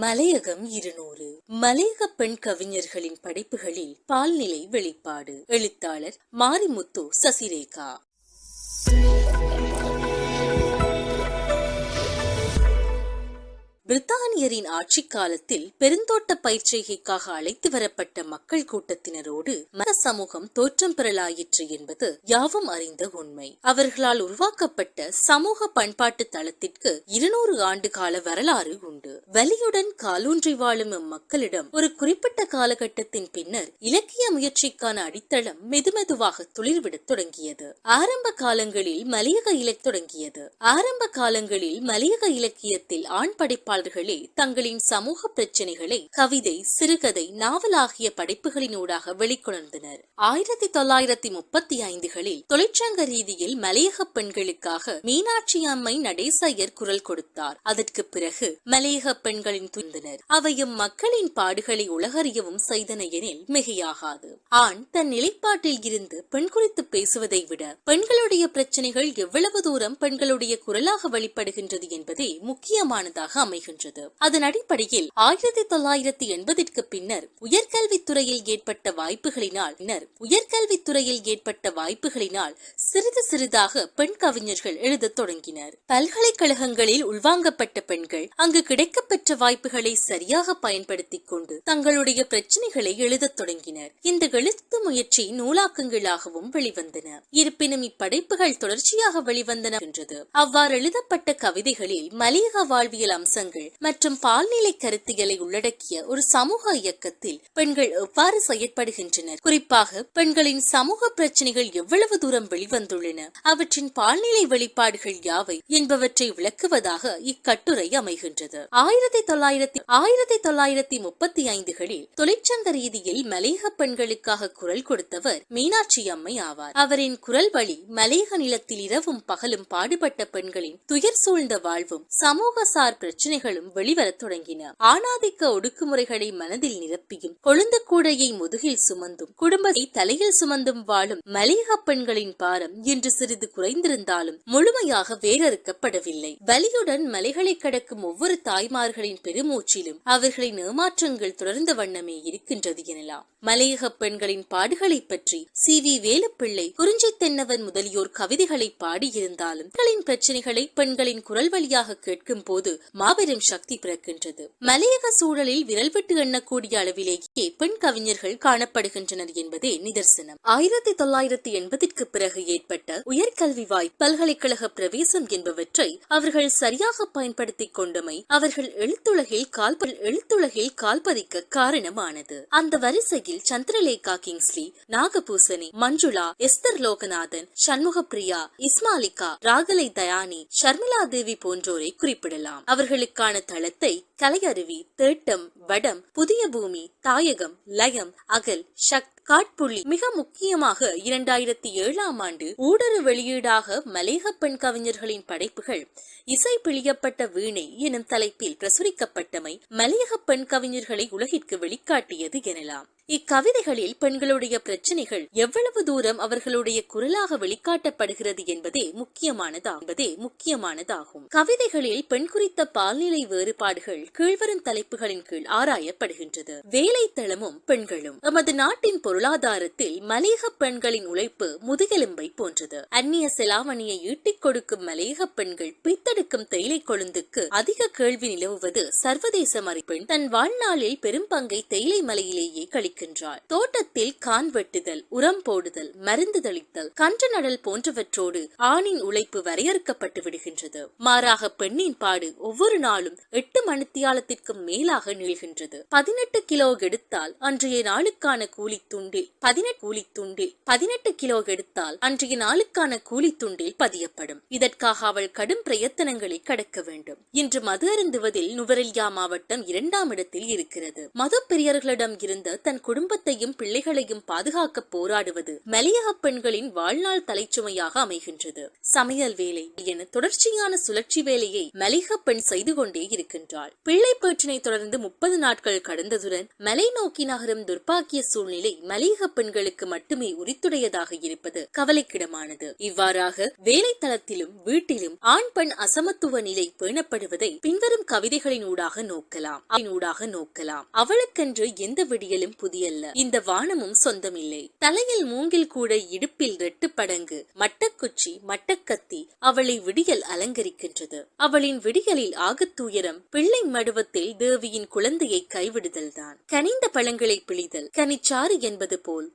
மலையகம் 200 மலையக பெண் கவிஞர்களின் படைப்புகளில் பால்நிலை வெளிப்பாடு. எழுத்தாளர் மாரிமுத்து சசிரேகா. பிரித்தானியரின் ஆட்சி காலத்தில் பெருந்தோட்ட பயிற்சிகைக்காக அழைத்து வரப்பட்ட மக்கள் கூட்டத்தினரோடு மத சமூகம் தோற்றம் பெறலாயிற்று என்பது யாவும் அறிந்த உண்மை. அவர்களால் உருவாக்கப்பட்ட சமூக பண்பாட்டு தளத்திற்கு 200 ஆண்டு கால வரலாறு உண்டு. வலியுடன் காலூன்றி வாழும் மக்களிடம் ஒரு குறிப்பிட்ட காலகட்டத்தின் பின்னர் இலக்கிய முயற்சிக்கான அடித்தளம் மெதுமெதுவாக துளிர்விடத் தொடங்கியது. ஆரம்ப காலங்களில் மலையக இலக்கியத்தில் ஆண் படைப்பாளர்களே தங்களின் சமூக பிரச்சனைகளை கவிதை, சிறுகதை, நாவல் ஆகிய படைப்புகளினூடாக வெளிக்கொணர்ந்தனர். 1935களில் தொழிற்சங்க ரீதியில் மலையக பெண்களுக்காக மீனாட்சி அம்மை நடேசையர் குரல் கொடுத்தார். அதற்கு பிறகு மலையக பெண்களின் துணிந்தனர். அவையும் மக்களின் பாடுகளை உலகறியவும் செய்தன எனில் மிகையாகாது. ஆண் தன் நிலைப்பாட்டில் இருந்து பெண் குறித்து பேசுவதை விட பெண்களுடைய பிரச்சனைகள் எவ்வளவு தூரம் பெண்களுடைய குரலாக வெளிப்படுகின்றது என்பதே முக்கியமானதாக அமைகிறது. அதன் அடிப்படையில் 1980க்கு பின்னர் உயர்கல்வித்துறையில் ஏற்பட்ட வாய்ப்புகளினால் சிறிது சிறிதாக பெண் கவிஞர்கள் எழுதத் தொடங்கினர். பல்கலைக்கழகங்களில் உள்வாங்கப்பட்ட பெண்கள் அங்கு கிடைக்கப்பெற்ற வாய்ப்புகளை சரியாக பயன்படுத்திக் கொண்டு தங்களுடைய பிரச்சனைகளை எழுதத் தொடங்கினர். இந்த எழுத்து முயற்சி நூலாக்கங்களாகவும் வெளிவந்தன. இருப்பினும் இப்படைப்புகள் தொடர்ச்சியாக வெளிவந்தன என்றது. அவ்வாறு எழுதப்பட்ட கவிதைகளில் மலையக வாழ்வியல் அம்சங்கள் மற்றும் பால்நிலை கருத்தியலை உள்ளடக்கிய ஒரு சமூக இயக்கத்தில் பெண்கள் எவ்வாறு செயற்படுகின்றனர், குறிப்பாக பெண்களின் சமூக பிரச்சனைகள் எவ்வளவு தூரம் வெளிவந்துள்ளன, அவற்றின் பால்நிலை வெளிப்பாடுகள் யாவை என்பவற்றை விளக்குவதாக இக்கட்டுரை அமைகின்றது. 1935களில் தொழிற்சங்க ரீதியில் மலையக பெண்களுக்காக குரல் கொடுத்தவர் மீனாட்சி அம்மை ஆவார். அவரின் குரல் வழி மலையக நிலத்தில் இரவும் பகலும் பாடுபட்ட பெண்களின் துயர் சூழ்ந்த வாழ்வும் சமூக சார் பிரச்சனைகளும் வெளிவரத் தொடங்கின. ஆணாதிக்க ஒடுக்குமுறைகளை மனதில் நிரப்பியும் கொழுந்த கூடையை முதுகில் சுமந்தும் குடும்பத்தை தலையில் சுமந்தும் வாழும் மலையக பெண்களின் பாரம் இன்று சிறிது குறைந்திருந்தாலும் முழுமையாக வேறறுக்கப்படவில்லை. வலியுடன் மலைகளை கடக்கும் ஒவ்வொரு தாய்மார்களின் பெருமூச்சிலும் அவர்களின் ஏமாற்றங்கள் தொடர்ந்த வண்ணமே இருக்கின்றது எனலாம். மலையக பெண்களின் பாடுகளை பற்றி சி.வி. வேலுப்பிள்ளை, குறிஞ்சி தென்னவன் முதலியோர் கவிதைகளை பாடியிருந்தாலும் பெண்களின் பிரச்சனைகளை பெண்களின் குரல் வழியாக கேட்கும் போது மாபெரும் சக்தி பிறக்கின்றது. மலையக சூழலில் விரல் விட்டு எண்ணக்கூடிய அளவிலேயே பெண் கவிஞர்கள் காணப்படுகின்றனர் என்பதே நிதர்சனம். 1980க்கு பிறகு ஏற்பட்ட உயர்கல்வி வாய்ப்பு, பல்கலைக்கழக பிரவேசம் என்பவற்றை அவர்கள் சரியாக பயன்படுத்திக் கொண்டமை அவர்கள் எழுத்துலகில் கால்பதிக்க காரணமானது. அந்த வரிசையில் சந்திரலேகா கிங்ஸ்லி, நாகபூசணி, மஞ்சுளா, எஸ்தர் லோகநாதன், சண்முகப்பிரியா, இஸ்மாலிகா, ராகலை தயானி, ஷர்மிளா தேவி போன்றோரை குறிப்பிடலாம். அவர்களுக்கான தளத்தை கலையருவி, தேட்டம், வடம், புதிய பூமி, தாயகம், லயம், அகல், சக்தி, காட்புள்ளி, மிக முக்கியமாக 2007ஆம் ஆண்டு ஊடறு வெளியீடாக மலையக பெண் கவிஞர்களின் படைப்புகள் இசை பிழியப்பட்ட வீணை எனும் தலைப்பில் பிரசுரிக்கப்பட்டமை மலையக பெண் கவிஞர்களை உலகிற்கு வெளிக்காட்டியது எனலாம். இக்கவிதைகளில் பெண்களுடைய பிரச்சனைகள் எவ்வளவு தூரம் அவர்களுடைய குரலாக வெளிக்காட்டப்படுகிறது என்பதே முக்கியமானதாகும். கவிதைகளில் பெண் குறித்த பால்நிலை வேறுபாடுகள் கீழ்வரும் தலைப்புகளின் கீழ் ஆராயப்படுகின்றது. வேலைத்தளமும் பெண்களும். எமது நாட்டின் பொருளாதாரத்தில் மலையக பெண்களின் உழைப்பு முதுகெலும்பை போன்றது. அந்நிய செலாவணியை ஈட்டிக் கொடுக்கும் மலையக பெண்கள் பித்தெடுக்கும் தேயிலை கொழுந்துக்கு அதிக கேள்வி நிலவுவது சர்வதேச மதிப்பெண் தன் வாழ்நாளில் பெரும் பங்கை தேயிலை மலையிலேயே கழிக்கின்றாள். தோட்டத்தில் கான் வெட்டுதல், உரம் போடுதல், மருந்து தெளித்தல், கன்று நடல் போன்றவற்றோடு ஆணின் உழைப்பு வரையறுக்கப்பட்டு விடுகின்றது. மாறாக பெண்ணின் பாடு ஒவ்வொரு நாளும் 8 மணித்தியாலத்திற்கும் மேலாக நீள்கின்றது. 18 கிலோ எடுத்தால் அன்றைய நாளுக்கான கூலி துண்டில் 18 கிலோ எடுத்தால் அன்றைய நாளுக்கான கூலி துண்டில் பதியப்படும். இதற்காக அவள் கடும் பிரயத்தனங்களை கடக்க வேண்டும். இன்று மது அருந்துவதில் நுவரெலியா மாவட்டம் 2ஆம் இடத்தில் இருக்கிறது. மது பிரியர்களிடம் இருந்த தன் குடும்பத்தையும் பிள்ளைகளையும் பாதுகாக்க போராடுவது மலையக பெண்களின் வாழ்நாள் தலைச்சுமையாக அமைகின்றது. சமையல் வேலை என தொடர்ச்சியான சுழற்சி வேலையை மலையக பெண் செய்து கொண்டே இருக்கின்றாள். பிள்ளை பேற்றினை தொடர்ந்து 30 நாட்கள் கடந்ததுடன் மலை நோக்கி நகரும் துர்பாக்கிய சூழ்நிலை மலையக பெண்களுக்கு மட்டுமே உரித்துடையதாக இருப்பது கவலைக்கிடமானது. இவ்வாறாக வேலை தளத்திலும் வீட்டிலும் ஆண் பெண் அசமத்துவ நிலை பேணப்படுவதை பின்வரும் கவிதைகளின் ஊடாக நோக்கலாம். அவளுக்கென்று எந்த விடியலும் புதியல்ல, இந்த வானமும் சொந்தமில்லை. தலையில் மூங்கில் கூட, இடுப்பில் 2 படங்கு, மட்டக்குச்சி மட்டக்கத்தி அவளை விடியல் அலங்கரிக்கின்றது. அவளின் விடியலில் ஆகத்துயரம் பிள்ளை மடுவத்தில் தேவியின் குழந்தையை கைவிடுதல்தான். கனிந்த பழங்களை பிழிதல், கனிச்சாறு என்பது போல்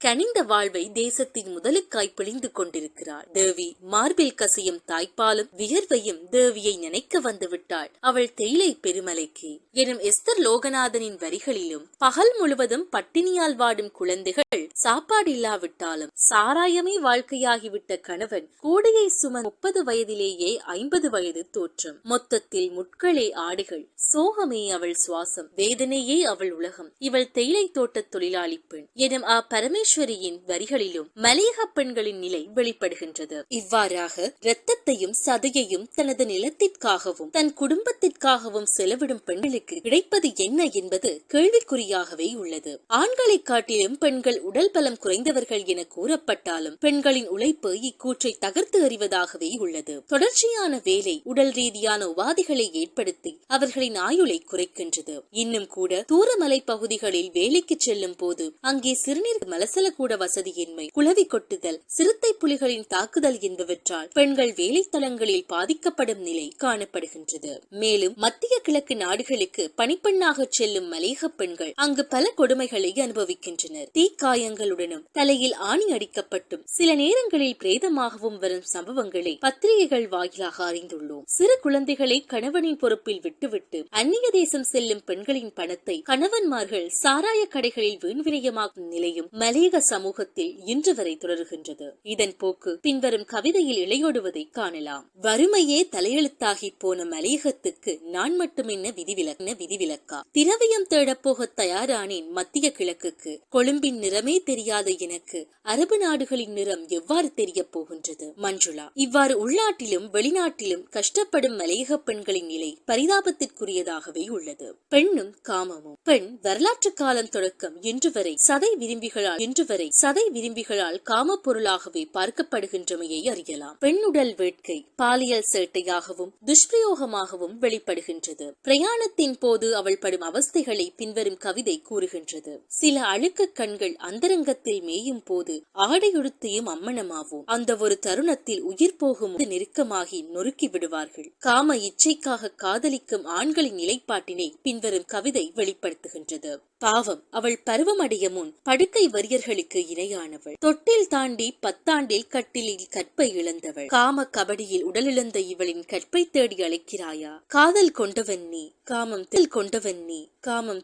கனிந்த வாழ்வை தேசத்தின் முதலுக்காய் பிழிந்து கொண்டிருக்கிறாள். தேவி மார்பில் கசியும் தாய்ப்பாலும் வியர்வையும் தேவியை நினைக்க வந்து விட்டாள் அவள் தேயிலை பெருமலைக்கு எனும் எஸ்தர் லோகநாதனின் வரிகளிலும், பகல் முழுவதும் பட்டினியால் வாடும் குழந்தைகள் சாப்பாடு இல்லாவிட்டாலும் சாராயமே வாழ்க்கையாகிவிட்ட கணவன் கூடையை சும 30 வயதிலேயே 50 வயது தோற்றம். மொத்தத்தில் முட்களே ஆடைகள், சோகமே அவள் சுவாசம், வேதனையே அவள் உலகம். இவள் தேயிலை தோட்ட தொழிலாளி பெண் எனும் பரமேஸ்வரியின் வரிகளிலும் மலையக பெண்களின் நிலை வெளிப்படுகின்றது. இவ்வாறாக இரத்தத்தையும் சதையையும் தனது நிலத்திற்காகவும் தன் குடும்பத்திற்காகவும் செலவிடும் பெண்களுக்கு கிடைப்பது என்ன என்பது கேள்விக்குறியாகவே உள்ளது. ஆண்களை காட்டிலும் பெண்கள் உடல் பலம் குறைந்தவர்கள் என கூறப்பட்டாலும் பெண்களின் உழைப்பு இக்கூற்றை தகர்த்து எறிவதாகவே உள்ளது. தொடர்ச்சியான வேலை உடல் ரீதியான உபாதைகளை ஏற்படுத்தி அவர்களின் ஆயுளை குறைக்கின்றது. இன்னும் கூட தூரமலை பகுதிகளில் வேலைக்கு செல்லும் போது அங்கே சிறுநீர் மலசல கூட வசதியின்மை, குளவி கொட்டுதல், சிறுத்தை புலிகளின் தாக்குதல் என்பவற்றால் பெண்கள் வேலை தளங்களில் பாதிக்கப்படும் நிலை காணப்படுகின்றது. மேலும் மத்திய கிழக்கு நாடுகளுக்கு பணிப்பெண்ணாக செல்லும் மலையக பெண்கள் அங்கு பல கொடுமைகளை அனுபவிக்கின்றனர். தீக்காயங்களுடனும் தலையில் ஆணி அடிக்கப்பட்டும் சில நேரங்களில் பிரேதமாகவும் வரும் சம்பவங்களை பத்திரிகைகள் வாயிலாக அறிந்துள்ளோம். சிறு குழந்தைகளை கணவனின் பொறுப்பில் விட்டுவிட்டு அந்நிய தேசம் செல்லும் பெண்களின் பணத்தை கணவன்மார்கள் சாராய கடைகளில் வீண்விரயமாக்கும் நிலையும் மலையக சமூகத்தில் இன்று வரை தொடர்கின்றது. இதன் போக்கு பின்வரும் கவிதையில் இளையோடுவதை காணலாம். வறுமையே தலையெழுத்தாகி போன மலையகத்துக்கு நான் மட்டும் என்ன விதிவிலக்கா? திரவியம் தேடப்போக தயாரானேன் மத்திய கிழக்குக்கு. கொழும்பின் நிறமே தெரியாத எனக்கு அரபு நாடுகளின் நிறம் எவ்வாறு தெரிய போகின்றது? மஞ்சுளா. இவ்வாறு உள்நாட்டிலும் வெளிநாட்டிலும் கஷ்டப்படும் மலையக பெண்களின் நிலை பரிதாபத்திற்குரியதாகவே உள்ளது. பெண்ணும் காமமும். பெண் வரலாற்று காலம் தொடக்கம் இன்று வரை சதை விரும்பிகளால் காம பொருளாகவே பார்க்கப்படுகின்றமையை அறியலாம். பெண்ணுடல் வேட்கை பாலியல் சேட்டையாகவும் துஷ்பிரயோகமாகவும் வெளிப்படுகின்றது. பிரயாணத்தின் போது அவள் படும் அவஸ்தைகளை பின்வரும் கவிதை கூறுகின்றது. சில அழுக்க கண்கள் அந்தரங்கத்தில் மேயும் போது ஆடையுடுத்தியும் அம்மனமாவோம். அந்த ஒரு தருணத்தில் உயிர் போகும் நெருக்கமாகி நொறுக்கி விடுவார்கள். காம இச்சைக்காக காதலிக்கும் ஆண்களின் நிலைப்பாட்டினை பின்வரும் கவிதை வெளிப்படுத்துகின்றது. பாவம், அவள் பருவமடைய முன் படுக்கை வரியர்களுக்கு இணையானவள். தொட்டில் தாண்டி 10 ஆண்டில் கட்டிலில் கற்பை இழந்தவள். காம கபடியில் உடலிழந்த இவளின் கற்பை தேடி அழைக்கிறாயா? காதல் கொண்டவன் நீ, காமம்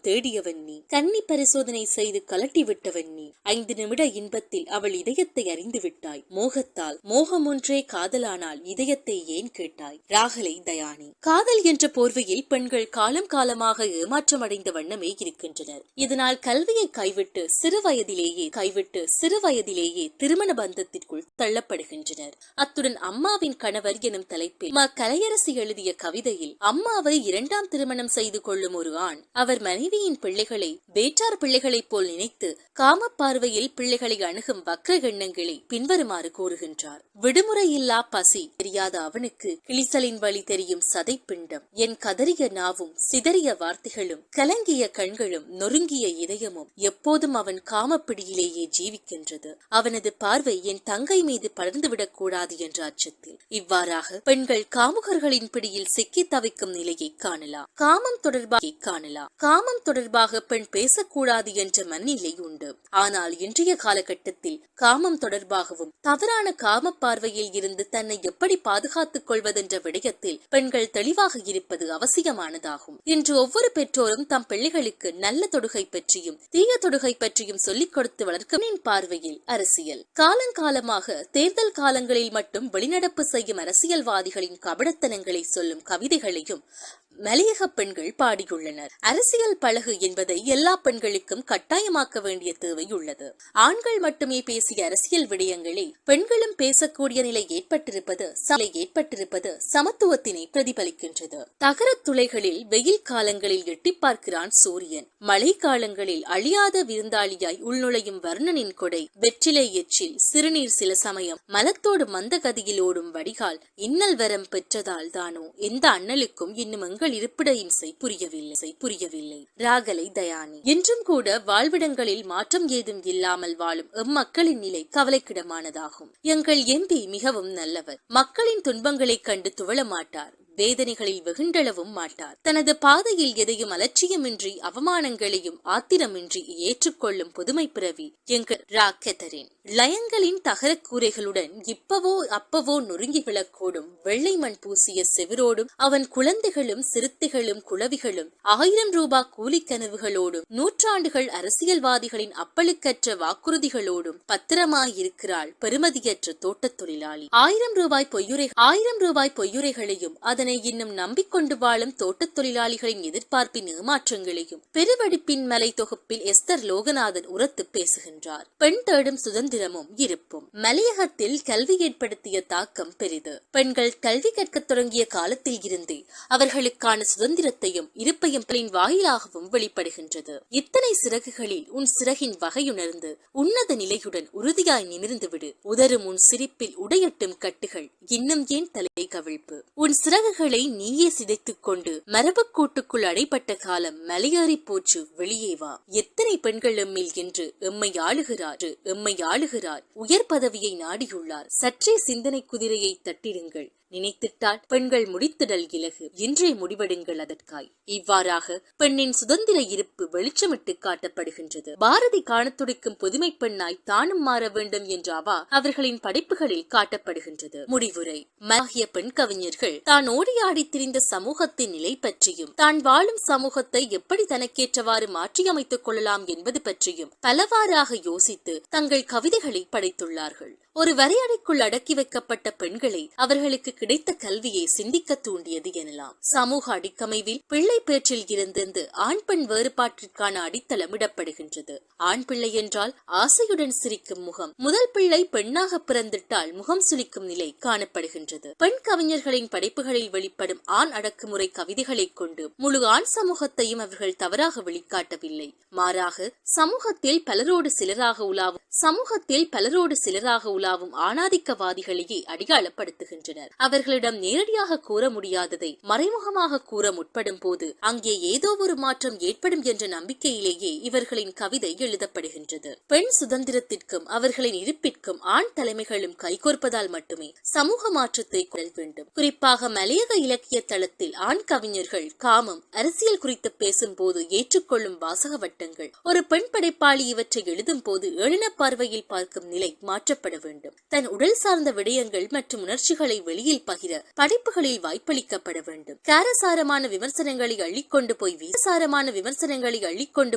தேடியவன் நீ, கன்னி பரிசோதனை செய்து கலட்டி விட்டவன் நீ. 5 நிமிட இன்பத்தில் அவள் இதயத்தை அறிந்து விட்டாய். மோகத்தால் மோகம் ஒன்றே காதலானால் இதயத்தை ஏன் கேட்டாய்? ராகலை தயானி. காதல் என்ற போர்வையில் பெண்கள் காலம் காலமாக ஏமாற்றமடைந்த வண்ணமே இருக்கின்றனர். இதனால் கல்வியை கைவிட்டு சிறு வயதிலேயே திருமண பந்தத்திற்குள் தள்ளப்படுகின்றனர். அத்துடன் அம்மாவின் கணவர் எனும் தலைப்பில் கலையரசி எழுதிய கவிதையில் அம்மாவை 2ஆம் திருமணம் செய்து கொள்ளும் ஒரு ஆண் அவர் மனைவியின் பிள்ளைகளை வேற்றார் பிள்ளைகளைப் போல் நினைத்து காம பார்வையில் பிள்ளைகளை அணுகும் வக்ர எண்ணங்களை பின்வருமாறு கூறுகின்றார். விடுமுறையில்லா பசி தெரியாத அவனுக்கு கிளிசலின் வழி தெரியும் சதை பிண்டம். என் கதறிய நாவும் சிதறிய வார்த்தைகளும் கலங்கிய கண்களும் நொறுங்கிய இதயமும் எப்போதும் அவன் காமப்பிடியிலேயே ஜீவிக்கின்றது. அவனது பார்வை என் தங்கை மீது படர்ந்துவிடக் கூடாது என்ற அச்சத்தில். இவ்வாறாக பெண்கள் காமுகர்களின் பிடியில் சிக்கி தவிக்கும் நிலையை காணலாம். காமம் தொடர்பாக பெண் பேசக்கூடாது என்ற மனநிலை உண்டு. ஆனால் இன்றைய காலகட்டத்தில் காமம் தொடர்பாகவும் தவறான காம பார்வையில் இருந்து தன்னை எப்படி பாதுகாத்துக் கொள்வதென்ற விடயத்தில் பெண்கள் தெளிவாக இருப்பது அவசியமானதாகும். இன்று ஒவ்வொரு பெற்றோரும் தம் பிள்ளைகளுக்கு நல்ல தொடுகை பற்றியும் தீய தொடுகை பற்றியும் சொல்லிக் கொடுத்து வளர்க்கும் பார்வையில் அரசியல். காலங்காலமாக தேர்தல் காலங்களில் மட்டும் வெளிநடப்பு செய்யும் அரசியல்வாதிகளின் கபடத்தனங்களை சொல்லும் கவிதைகளையும் மலையக பெண்கள் பாடியுள்ளனர். அரசியல் பழகு என்பதை எல்லா பெண்களுக்கும் கட்டாயமாக்க வேண்டிய தேவை உள்ளது. ஆண்கள் மட்டுமே பேசிய அரசியல் விடயங்களை பெண்களும் பேசக்கூடிய நிலை ஏற்பட்டிருப்பது சமத்துவத்தினை பிரதிபலிக்கின்றது. தகரத் துளைகளில் வெயில் காலங்களில் எட்டி பார்க்கிறான் சூரியன். மழை காலங்களில் அழியாத விருந்தாளியாய் உள்நுழையும் வர்ணனின் கொடை. வெற்றிலை எச்சில் சிறுநீர் சில சமயம் மலத்தோடு மந்த கதியில் ஓடும் வடிகால். இன்னல் வரம் பெற்றதால் தானோ எந்த அண்ணலுக்கும் இன்னும் எங்கள் இருப்பிட இம்சை புரியவில்லை. ராகலை தயானி. இன்றும் கூட வாழ்விடங்களில் மாற்றம் ஏதும் இல்லாமல் வாழும் எம்மக்களின் நிலை கவலைக்கிடமானதாகும். எங்கள் எம்பி மிகவும் நல்லவர். மக்களின் துன்பங்களை கண்டு துவள மாட்டார். வேதனைகளில் வெகுண்டளவும் மாட்டார். தனது பாதையில் எதையும் அலட்சியமின்றி அவமானங்களையும் ஆத்திரமின்றி ஏற்றுக்கொள்ளும் புதுமை பிறவி எங்கள் ராக்கெதரின். லயங்களின் தகர கூரைகளுடன் அப்பவோ நொறுங்கி விழக்கூடும் வெள்ளை மண் பூசிய செவிரோடும் அவன் குழந்தைகளும் சிறுத்தைகளும் குளவிகளும் 1000 ரூபாய் கூலி கனவுகளோடும் நூற்றாண்டுகள் அரசியல்வாதிகளின் அப்பழுக்கற்ற வாக்குறுதிகளோடும் பத்திரமாயிருக்கிறாள் பெருமதியற்ற தோட்டத் தொழிலாளி. 1000 ரூபாய் பொய்யுரைகளையும் அதனை இன்னும் நம்பிக்கொண்டு வாழும் தோட்டத் தொழிலாளிகளின் எதிர்பார்ப்பின் ஏமாற்றங்களையும் பெருவெடிப்பின் மலை தொகுப்பில் எஸ்தர் லோகநாதன் உரத்து பேசுகின்றார். பெண் தேடும் சுதந்திரமும் இருப்பும். மலையகத்தில் கல்வி ஏற்படுத்திய தாக்கம் பெரிது. பெண்கள் கல்வி கற்கத் தொடங்கிய காலத்தில் இருந்தே அவர்களுக்கான சுதந்திரத்தையும் இருப்பையும் வாயிலாகவும் வெளிப்படுகின்றது. இத்தனை சிறகுகளில் உன் சிறகின் வகையுணர்ந்து உன்னத நிலையுடன் உறுதியாய் நிமிர்ந்து விடு. உதரும் உன் சிரிப்பில் உடையட்டும் கட்டுகள் இன்னும் ஏன் தலை கவிழ்ப்பு. உன் சிறகுகளை நீயே சிதைத்துக் கொண்டு மரபு கூட்டுக்குள் அடைப்பட்ட காலம் மலையேறி போச்சு, வெளியே வா. எத்தனை பெண்கள் எம்மில் என்று எம்மை ஆளுகிறார். உயர் பதவியை நாடியுள்ளார். சற்றே சிந்தனை குதிரையை தட்டிடுங்கள். நினைத்திட்டால் பெண்கள் முடித்திடல் இலகு. இன்றே முடிவெடுங்கள் அதற்காய். இவ்வாறாக பெண்ணின் சுதந்திர இருப்பு வெளிச்சமிட்டு காட்டப்படுகின்றது. பாரதி காணத்துடிக்கும் புதுமை பெண்ணாய் தானும் மாற வேண்டும் என்ற அவா அவர்களின் படைப்புகளில் காட்டப்படுகின்றது. முடிவுரை. மலாகிய பெண் கவிஞர்கள் தான் ஓடி ஆடி திரிந்த சமூகத்தின் நிலை பற்றியும் தான் வாழும் சமூகத்தை எப்படி தனக்கேற்றவாறு மாற்றியமைத்துக் கொள்ளலாம் என்பது பற்றியும் பலவாறாக யோசித்து தங்கள் கவிதைகளை படைத்துள்ளார்கள். ஒரு வரையறைக்குள் அடக்கி வைக்கப்பட்ட பெண்களை அவர்களுக்கு கிடைத்த கல்வியை சிந்திக்க தூண்டியது எனலாம். சமூக அடிக்கமைவில் பிள்ளை பேற்றில் இருந்து ஆண் பெண் வேறுபாட்டிற்கான அடித்தளம் இடப்படுகின்றது. ஆண் பிள்ளை என்றால் ஆசையுடன் சிரிக்கும் முகம். முதல் பிள்ளை பெண்ணாக பிறந்திட்டால் முகம் சுளிக்கும் நிலை காணப்படுகின்றது. பெண் கவிஞர்களின் படைப்புகளில் வெளிப்படும் ஆண் அடக்குமுறை கவிதைகளை கொண்டு முழு ஆண் சமூகத்தையும் அவர்கள் தவறாக வெளிக்காட்டவில்லை. மாறாக சமூகத்தில் பலரோடு சிலராக உலாவும் ஆணாதிக்கவாதிகளையே அடையாளப்படுத்துகின்றனர். அவர்களிடம் நேரடியாக கூற முடியாததை மறைமுகமாக கூற முற்படும் போது அங்கே ஏதோ ஒரு மாற்றம் ஏற்படும் என்ற நம்பிக்கையிலேயே இவர்களின் கவிதை எழுதப்படுகின்றது. பெண் சுதந்திரத்திற்கும் அவர்களின் இருப்பிற்கும் ஆண் தலைமைகளும் கைகோர்ப்பதால் மட்டுமே சமூக மாற்றத்தை கொள்ள வேண்டும். குறிப்பாக மலையக இலக்கிய தளத்தில் ஆண் கவிஞர்கள் காமம், அரசியல் குறித்து பேசும் போது ஏற்றுக்கொள்ளும் வாசக வட்டங்கள், ஒரு பெண் படைப்பாளி இவற்றை எழுதும் போது ஏளன பார்வையில் பார்க்கும் நிலை மாற்றப்பட வேண்டும். தன் உடல் சார்ந்த விடயங்கள் மற்றும் உணர்ச்சிகளை வெளியில் பகிர படைப்புகளில் வாய்ப்பளிக்கப்பட வேண்டும். காரசாரமான விமர்சனங்களை அள்ளிக்கொண்டு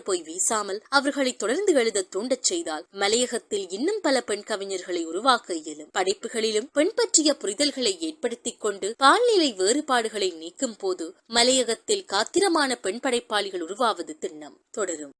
போய் வீசாமல் அவர்களை தொடர்ந்து எழுத தூண்டச் செய்தால் மலையகத்தில் இன்னும் பல பெண் கவிஞர்களை உருவாக்க இயலும். படைப்புகளிலும் பெண் பற்றிய புரிதல்களை ஏற்படுத்திக் கொண்டு பால்நிலை வேறுபாடுகளை நீக்கும் போது மலையகத்தில் காத்திரமான பெண் படைப்பாளிகள் உருவாவது திண்ணம். தொடரும்.